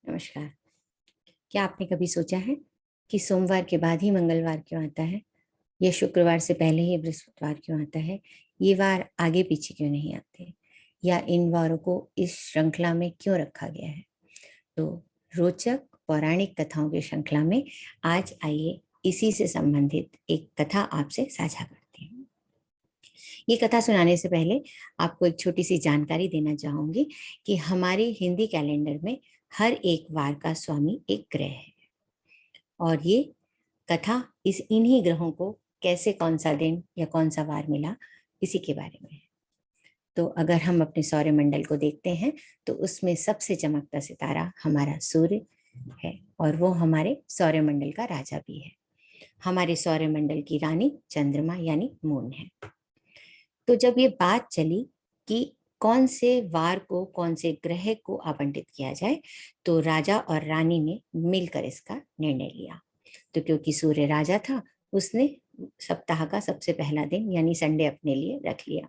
नमस्कार। क्या आपने कभी सोचा है कि सोमवार के बाद ही मंगलवार क्यों आता है, या शुक्रवार से पहले ही बृहस्पतिवार क्यों आता है? ये वार आगे पीछे क्यों नहीं आते, या इन वारों को इस श्रृंखला में क्यों रखा गया है? तो रोचक पौराणिक कथाओं की श्रृंखला में आज आइए इसी से संबंधित एक कथा आपसे साझा करते हैं। ये कथा सुनाने से पहले आपको एक छोटी सी जानकारी देना चाहूंगी कि हमारे हिंदी कैलेंडर में हर एक वार का स्वामी एक ग्रह है, और ये कथा इस इन्हीं ग्रहों को कैसे कौन सा दिन या कौन सा वार मिला इसी के बारे में है। तो अगर हम अपने सौरमंडल को देखते हैं तो उसमें सबसे चमकता सितारा हमारा सूर्य है, और वो हमारे सौरमंडल का राजा भी है। हमारे सौरमंडल की रानी चंद्रमा यानी मून है। तो जब ये बात चली कि कौन से वार को कौन से ग्रह को आवंटित किया जाए, तो राजा और रानी ने मिलकर इसका निर्णय लिया। तो क्योंकि सूर्य राजा था, उसने सप्ताह का सबसे पहला दिन यानी संडे अपने लिए रख लिया।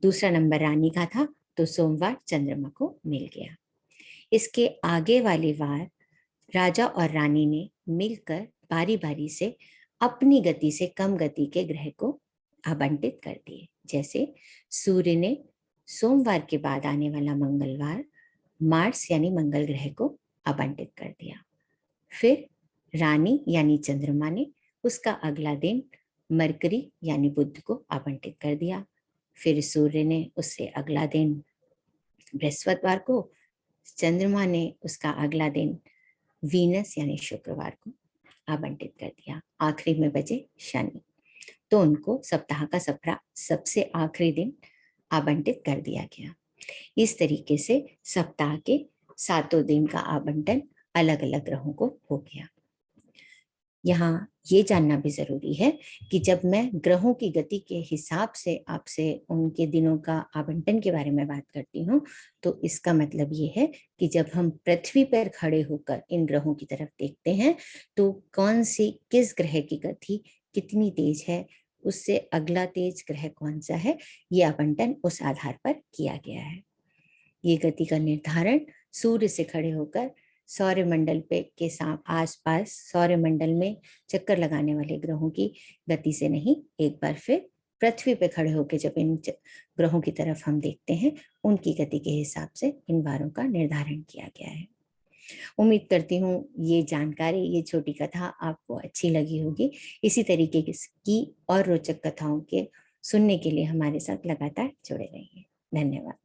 दूसरा नंबर रानी का था, तो सोमवार चंद्रमा को मिल गया। इसके आगे वाले वार राजा और रानी ने मिलकर बारी बारी से अपनी गति से कम गति के ग्रह को आवंटित कर दिए। जैसे सूर्य ने सोमवार के बाद आने वाला मंगलवार मार्स यानी मंगल ग्रह को आवंटित कर दिया। फिर रानी यानी चंद्रमा ने उसका अगला दिन मरकरी यानी बुध को आवंटित कर दिया। फिर सूर्य ने उससे अगला दिन बृहस्पतिवार को, चंद्रमा ने उसका अगला दिन वीनस यानी शुक्रवार को आवंटित कर दिया। आखिरी में बचे शनि, तो उनको सप्ताह का सबसे आखिरी दिन आवंटित कर दिया गया। इस तरीके से सप्ताह के 7 दिन का आवंटन अलग अलग ग्रहों को हो गया। यहाँ ये जानना भी जरूरी है कि जब मैं ग्रहों की गति के हिसाब से आपसे उनके दिनों का आवंटन के बारे में बात करती हूँ, तो इसका मतलब ये है कि जब हम पृथ्वी पर खड़े होकर इन ग्रहों की तरफ देखते हैं, तो कौन सी किस ग्रह की गति कितनी तेज है, उससे अगला तेज ग्रह कौन सा है, ये आवंटन उस आधार पर किया गया है। ये गति का निर्धारण सूर्य से खड़े होकर सौरमंडल पे के आसपास सौरमंडल में चक्कर लगाने वाले ग्रहों की गति से नहीं, एक बार फिर पृथ्वी पे खड़े होकर जब इन ग्रहों की तरफ हम देखते हैं, उनकी गति के हिसाब से इन वारों का निर्धारण किया गया है। उम्मीद करती हूँ ये जानकारी, ये छोटी कथा आपको अच्छी लगी होगी। इसी तरीके की और रोचक कथाओं के सुनने के लिए हमारे साथ लगातार जुड़े रहिए। धन्यवाद।